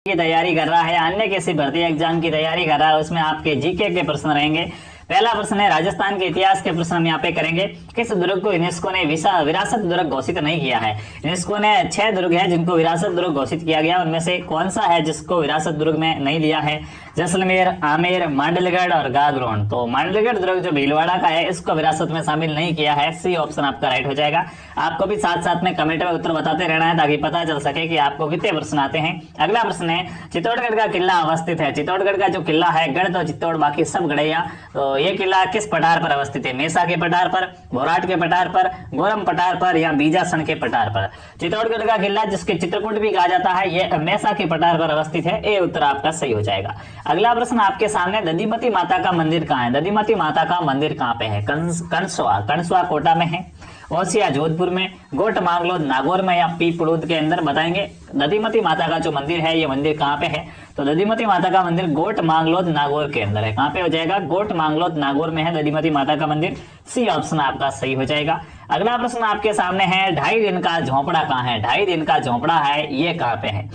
की तैयारी कर रहा है, अन्य किसी भर्ती एग्जाम की तैयारी कर रहा है, उसमें आपके जीके के प्रश्न रहेंगे। पहला प्रश्न है राजस्थान के इतिहास के प्रश्न हम यहाँ पे करेंगे। किस दुर्ग को यूनेस्को ने विरासत दुर्ग घोषित नहीं किया है? यूनेस्को ने 6 दुर्ग है जिनको विरासत दुर्ग घोषित किया गया, उनमें से कौन सा है जिसको विरासत दुर्ग में नहीं लिया है? जैसलमेर, आमेर, मांडलगढ़ और गागरोन। तो मांडलगढ़ दुर्ग जो भीलवाड़ा का है इसको विरासत में शामिल नहीं किया है। सी ऑप्शन आपका राइट हो जाएगा। आपको भी साथ साथ में कमेंट में उत्तर बताते रहना है ताकि पता चल सके कि आपको कितने प्रश्न आते हैं। अगला प्रश्न है चित्तौड़गढ़ का किला अवस्थित है। चित्तौड़गढ़ का जो किला है, गढ़ तो चित्तौड़ बाकी सब गढ़ैया, तो ये किला किस पठार पर अवस्थित है? मेसा के पठार पर, भोराट के पठार पर, गोरम पठार पर या बीजासन के पठार पर? चित्तौड़गढ़ का किला जिसके चित्रकूट भी कहा जाता है ये मेसा के पठार पर अवस्थित है। ये उत्तर आपका सही हो जाएगा। अगला प्रश्न आपके सामने दधिमती माता का मंदिर कहाँ है? दधिमती माता का मंदिर कहाँ पे है? कंसवा कोटा में है, ओसिया जोधपुर में, गोट मांगलोद नागौर में या पीपड़ूद के अंदर? बताएंगे दधिमती माता का जो मंदिर है ये मंदिर कहाँ पे है? तो दधिमती माता का मंदिर गोट मांगलोद नागौर के अंदर है। कहाँ पे हो जाएगा? गोट मांगलोद नागौर में है दधिमती माता का मंदिर। सी ऑप्शन आपका सही हो जाएगा। अगला प्रश्न आपके सामने है 2.5 दिन का झोंपड़ा कहाँ है? 2.5 दिन का झोंपड़ा है ये कहाँ पे है?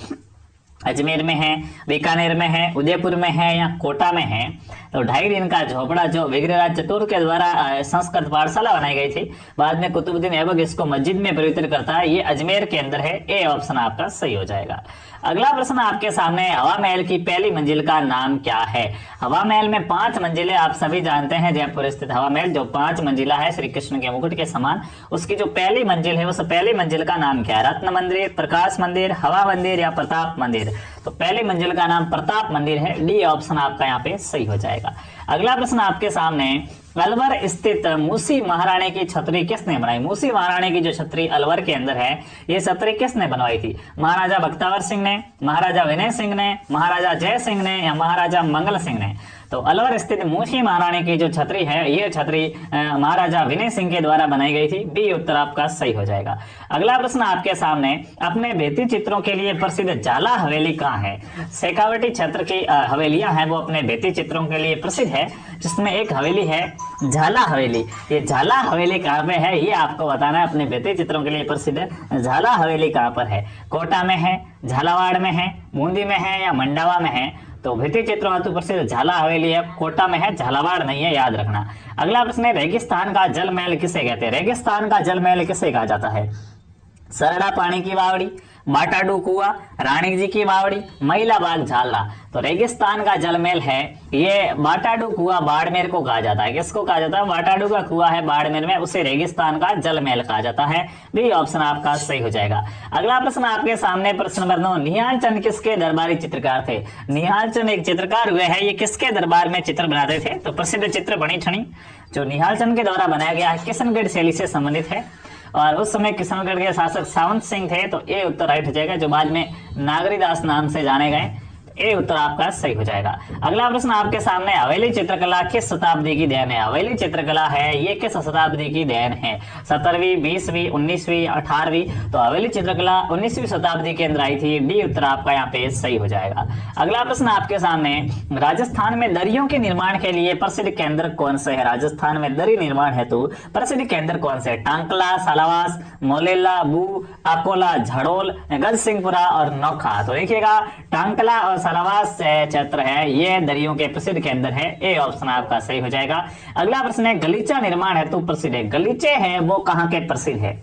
अजमेर में है, बीकानेर में है, उदयपुर में है या कोटा में है? तो 2.5 दिन का झोपड़ा जो विग्रहराज चतुर्थ के द्वारा संस्कृत पाठशाला बनाई गई थी, बाद में कुतुबुद्दीन ऐबक इसको मस्जिद में परिवर्तित करता है, ये अजमेर के अंदर है। ए ऑप्शन आपका सही हो जाएगा। अगला प्रश्न आपके सामने हवा महल की पहली मंजिल का नाम क्या है? हवा महल में 5 मंजिलें आप सभी जानते हैं। जयपुर स्थित हवा महल जो 5 मंजिला है श्री कृष्ण के मुकुट के समान, उसकी जो पहली मंजिल है उस पहली मंजिल का नाम क्या है? रत्न मंदिर, प्रकाश मंदिर, हवा मंदिर या प्रताप मंदिर? तो पहली मंजिल का नाम प्रताप मंदिर है। डी ऑप्शन आपका यहाँ पे सही हो जाएगा। अगला प्रश्न आपके सामने अलवर स्थित मूसी महारानी की छतरी किसने बनाई? मूसी महारानी की जो छतरी अलवर के अंदर है ये छतरी किसने बनवाई थी? महाराजा बख्तावर सिंह ने, महाराजा विनय सिंह ने, महाराजा जय सिंह ने या महाराजा मंगल सिंह ने? तो अलवर स्थित मूसी महारानी की जो छतरी है ये छतरी महाराजा विनय सिंह के द्वारा बनाई गई थी। बी उत्तर आपका सही हो जाएगा। अगला प्रश्न आपके सामने अपने भित्ति चित्रों के लिए प्रसिद्ध झाला हवेली कहाँ है? शेखावटी क्षेत्र की हवेलियां हैं वो अपने भित्ति चित्रों के लिए प्रसिद्ध है, जिसमें एक हवेली है झाला हवेली। ये झाला हवेली कहाँ पे है ये आपको बताना है। अपने भित्ति चित्रों के लिए प्रसिद्ध झाला हवेली कहाँ पर है? कोटा में है, झालावाड़ में है, बूंदी में है या मंडावा में है? तो भित्ति चित्रों हेतु प्रसिद्ध झाला हवेली है, कोटा में है, झालावाड़ नहीं है, याद रखना। अगला प्रश्न है रेगिस्तान का जल महल किसे कहते हैं? रेगिस्तान का जल महल किसे कहा जाता है? सरड़ा पानी की बावड़ी, बाटाडू कुआ, रानी जी की बावड़ी, महिला बाग झालरा? तो रेगिस्तान का जल महल है ये बाटाडू कुआ बाड़मेर को कहा जाता है। किसको कहा जाता है? बाटाडू का कुआ है बाड़मेर में, उसे रेगिस्तान का जल महल कहा जाता है। बी ऑप्शन आपका सही हो जाएगा। अगला प्रश्न आपके सामने प्रश्न नंबर 9, निहाल चंद किसके दरबारी चित्रकार थे? निहाल चंद एक चित्रकार हुए हैं, ये किसके दरबार में चित्र बनाते थे? तो प्रसिद्ध चित्र बनी ठनी जो निहाल चंद के द्वारा बनाया गया है किशनगढ़ शैली से संबंधित है, और उस समय किशनगढ़ के शासक सावंत सिंह थे। तो ये उत्तर राइट हो जाएगा, जो बाद में नागरीदास नाम से जाने गए। ए उत्तर आपका सही हो जाएगा। अगला प्रश्न आपके सामने हवेली चित्रकला किस शताब्दी की देन है? हवेली चित्रकला है ये किस शताब्दी की देन है? 17वीं, 20वीं, 19वीं, 18वीं? तो हवेली चित्रकला 19वीं शताब्दी के अंदर आई थी। डी उत्तर आपका यहाँ पे सही हो जाएगा। अगला प्रश्न आपके सामने राजस्थान में दरियों के निर्माण के लिए प्रसिद्ध केंद्र कौन से है? राजस्थान में दरी निर्माण हेतु प्रसिद्ध केंद्र कौन से? टांकला, सालावास, मोलेला, बू, अकोला, झड़ोल, गजसिंहपुरा और नौखा? तो देखिएगा टांकला और सलावास क्षेत्र है ये दरियों के प्रसिद्ध केंद्र है। ए ऑप्शन आपका सही हो जाएगा। अगला प्रश्न है गलीचा निर्माण हेतु प्रसिद्ध है। गलीचे हैं वो कहाँ के प्रसिद्ध है?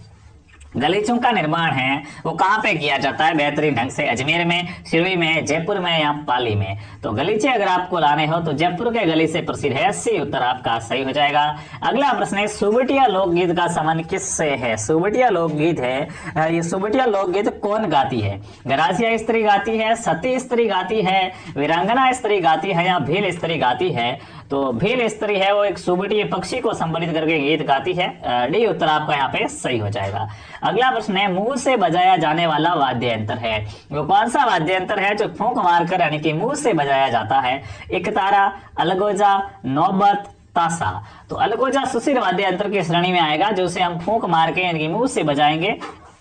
गलीचों का निर्माण है वो कहाँ पे किया जाता है बेहतरीन ढंग से? अजमेर में, सिरोही में, जयपुर में या पाली में? तो गलीचे अगर आपको लाने हो तो जयपुर के गलीचे प्रसिद्ध है। सी उत्तर आपका सही हो जाएगा। अगला प्रश्न है सुबटिया लोकगीत का संबंध किससे है? सुबटिया लोकगीत है ये सुबटिया लोकगीत कौन गाती है? गरासिया स्त्री गाती है, सती स्त्री गाती है, वीरांगना स्त्री गाती है या भील स्त्री गाती है? तो भील स्त्री है वो एक सुबटिया पक्षी को संबोधित करके गीत गाती है। डी उत्तर आपका यहाँ पे सही हो जाएगा। अगला प्रश्न है मुंह से बजाया जाने वाला वाद्य यंत्र है वो कौन सा वाद्य यंत्र है जो फूंक मारकर यानी कि मुंह से बजाया जाता है? एकतारा, अलगोजा, नौबत, ताशा? तो अलगोजा सुशील वाद्य यंत्र की श्रेणी में आएगा जो उसे हम फूंक मार के यानी कि मुंह से बजाएंगे।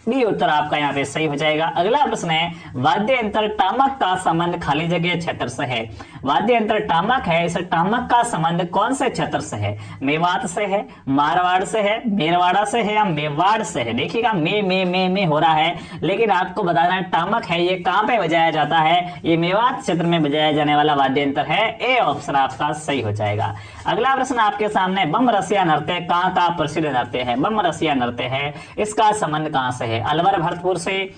बी उत्तर आपका यहाँ पे सही हो जाएगा। अगला प्रश्न है वाद्य यंत्र टामक का संबंध खाली जगह क्षेत्र से है। वाद्य यंत्र टामक है, इस टामक का संबंध कौन से क्षेत्र से है? मेवात से है, मारवाड़ से है, मेरवाड़ा से है या मेवाड़ से है? देखिएगा में हो रहा है, लेकिन आपको बताना है टामक है ये कहां पे बजाया जाता है? ये मेवात क्षेत्र में बजाया जाने वाला वाद्य यंत्र है। ए ऑप्शन आपका सही हो जाएगा। अगला प्रश्न आपके सामने, बम रसिया नृत्य कहां का प्रसिद्ध नृत्य है? बम रसिया नृत्य है, इसका संबंध कहां से है? अलवर भरतपुर से,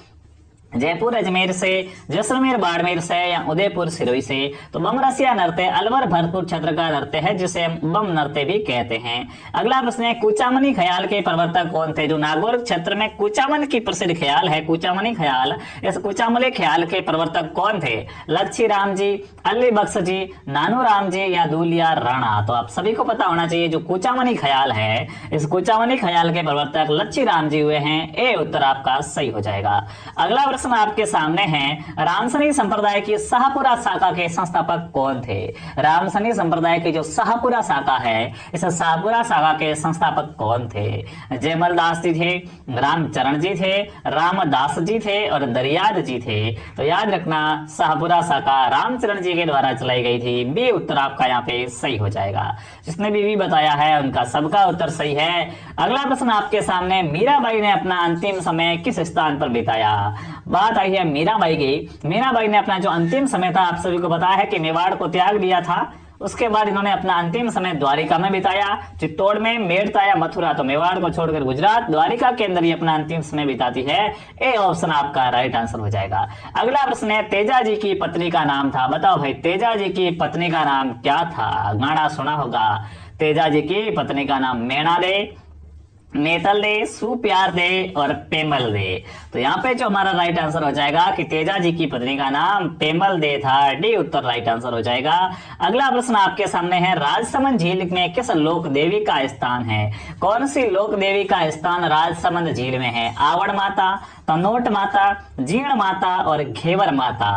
जयपुर अजमेर से, जैसलमेर बाड़मेर से या उदयपुर सिरोही से? तो बम रसिया नृत्य अलवर भरतपुर क्षेत्र का नृत्य है जिसे बम नृत्य भी कहते हैं। अगला प्रश्न है, कूचामनी ख्याल के प्रवर्तक कौन थे? जो नागौर क्षेत्र में कूचामन की प्रसिद्ध ख्याल है, कूचामनी ख्याल, इस कूचामली ख्याल के प्रवर्तक कौन थे? लच्छी राम जी, अली बख्श जी, नानू राम जी या दूलिया राणा? तो आप सभी को पता होना चाहिए जो कूचामनी ख्याल है, इस कूचामनी ख्याल के प्रवर्तक लच्छी राम जी हुए हैं। ए उत्तर आपका सही हो जाएगा। अगला प्रश्न आपके सामने है, रामसनी संप्रदाय की शाहपुरा शाखा के संस्थापक कौन थे? रामसनी संप्रदाय की जो शाहपुरा शाखा है, इस शाहपुरा शाखा के संस्थापक कौन थे? जयमल दास जी थे, रामचरण जी थे, रामदास जी थे और दरियाद जी थे। तो याद रखना शाहपुरा शाखा रामचरण जी के द्वारा चलाई गई थी। बी उत्तर आपका यहाँ पे सही हो जाएगा। जिसने भी बताया है उनका सबका उत्तर सही है। अगला प्रश्न आपके सामने, मीराबाई ने अपना अंतिम समय किस स्थान पर बिताया? बात आई है मीराबाई की। मीराबाई ने अपना जो अंतिम समय था, आप सभी को पता है कि मेवाड़ को त्याग दिया था, उसके बाद इन्होंने अपना अंतिम समय द्वारिका में बिताया, चित्तौड़ में, मेड़ता या मथुरा। तो मेवाड़ को छोड़कर गुजरात, द्वारिका के अंदर ये अपना अंतिम समय बिताती है। ए ऑप्शन आपका राइट आंसर हो जाएगा। अगला प्रश्न है, तेजा जी की पत्नी का नाम था? बताओ भाई, तेजा जी की पत्नी का नाम क्या था? गाना सुना होगा। तेजा जी की पत्नी का नाम मैना दे, नेतल दे, सुप्यार दे और पेमल दे। तो यहाँ पे जो हमारा राइट आंसर हो जाएगा कि तेजा जी की पत्नी का नाम पेमल दे था। डी उत्तर राइट आंसर हो जाएगा। अगला प्रश्न आपके सामने है, राजसमंद झील में किस लोक देवी का स्थान है? कौन सी लोक देवी का स्थान राजसमंद झील में है? आवड़ माता, तनोट माता, जीर्ण माता और घेवर माता।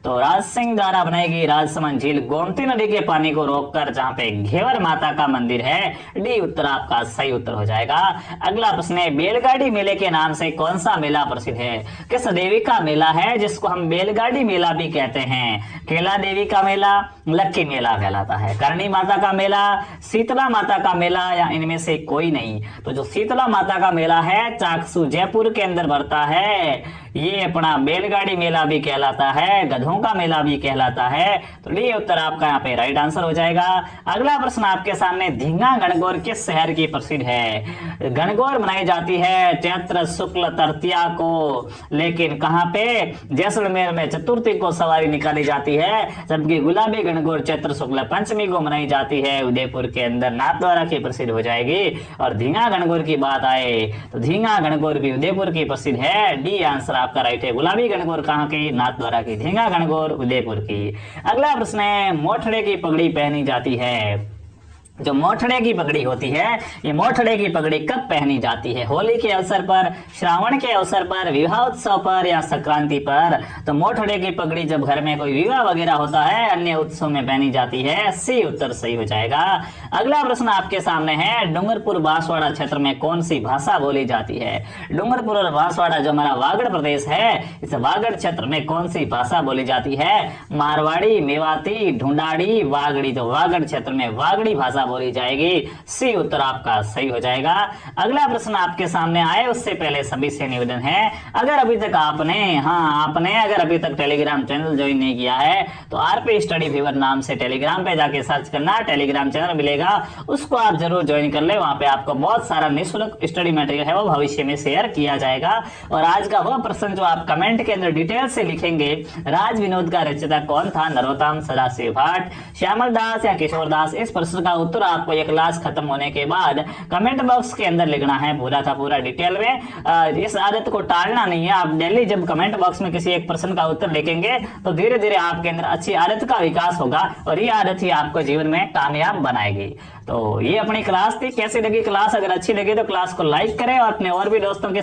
तो राज सिंह द्वारा बनाई गई राजसमंद झील गोमती नदी के पानी को रोककर जहां पे घेवर माता का मंदिर है। डी उत्तर आपका सही उत्तर हो जाएगा। अगला प्रश्न है, बैलगाड़ी मेले के नाम से कौन सा मेला प्रसिद्ध है? किस देवी का मेला है जिसको हम बैलगाड़ी मेला भी कहते हैं? केला देवी का मेला, लक्की मेला कहलाता है, करणी माता का मेला, शीतला माता का मेला या इनमें से कोई नहीं? तो जो शीतला माता का मेला है चाकसू जयपुर के अंदर भरता है, ये अपना बैलगाड़ी मेला भी कहलाता है, गधों का मेला भी कहलाता है। तो ये उत्तर आपका यहाँ पे राइट आंसर हो जाएगा। अगला प्रश्न आपके सामने, धींगा गणगौर किस शहर की प्रसिद्ध है? गणगौर मनाई जाती है चैत्र शुक्ल तृतीया को, लेकिन कहाँ पे? जैसलमेर में चतुर्थी को सवारी निकाली जाती है, जबकि गुलाबी गणगौर चैत्र शुक्ल पंचमी को मनाई जाती है। उदयपुर के अंदर नाथद्वारा की प्रसिद्ध हो जाएगी। और धींगा गणगौर की बात आए तो धींगा गणगौर भी उदयपुर की प्रसिद्ध है। डी आंसर आपका राइट है। गुलाबी गणगौर कहाँ की? नाथद्वारा की। धींगा गणगौर उदयपुर की। अगला प्रश्न है, मोठड़े की पगड़ी पहनी जाती है? जो मोठड़े की पगड़ी होती है, ये मोठड़े की पगड़ी कब पहनी जाती है? होली के अवसर पर, श्रावण के अवसर पर, विवाह उत्सव पर या संक्रांति पर? तो मोठड़े की पगड़ी जब घर में कोई विवाह वगैरह होता है, अन्य उत्सव में पहनी जाती है। सी उत्तर सही हो जाएगा। अगला प्रश्न आपके सामने है, डूंगरपुर बांसवाड़ा क्षेत्र में कौन सी भाषा बोली जाती है? डूंगरपुर और बांसवाड़ा जो हमारा वागड़ प्रदेश है, इस वागड़ क्षेत्र में कौन सी भाषा बोली जाती है? मारवाड़ी, मेवाती, ढूंढाड़ी, वागड़ी। तो वागड़ क्षेत्र में वागड़ी भाषा बोली जाएगी। सी उत्तर आपका सही हो जाएगा। अगला प्रश्न आपके सामने आए उससे पहले सभी से निवेदन है, अगर अभी तक आपने अगर अभी तक टेलीग्राम चैनल ज्वाइन नहीं किया है तो आरपी स्टडी फीवर नाम से टेलीग्राम पे जाके सर्च करना, टेलीग्राम चैनल मिलेगा, उसको आप जरूर ज्वाइन कर ले। वहां पे आपको बहुत सारा निःशुल्क स्टडी मटेरियल है वो भविष्य में शेयर किया जाएगा। और आज का वह प्रश्न जो आप कमेंट के अंदर डिटेल से लिखेंगे, राज विनोद का रचयिता कौन था? नरोत्तम सदाशिव भाट, श्यामल दास या किशोर दास? इस प्रश्न का उत्तर आपको ये क्लास खत्म होने के बाद कमेंट बॉक्स के अंदर लिखना है पूरा का पूरा डिटेल में। इस आदत को टालना नहीं है। आप डेली जब कमेंट बॉक्स में किसी एक प्रश्न का उत्तर लिखेंगे तो धीरे धीरे आपके अंदर अच्छी आदत का विकास होगा और ये आदत ही आपको जीवन में कामयाब बनाएगी। तो ये अपनी क्लास थी। कैसी लगी क्लास? अगर अच्छी लगी तो क्लास को लाइक करें और अपने और भी दोस्तों के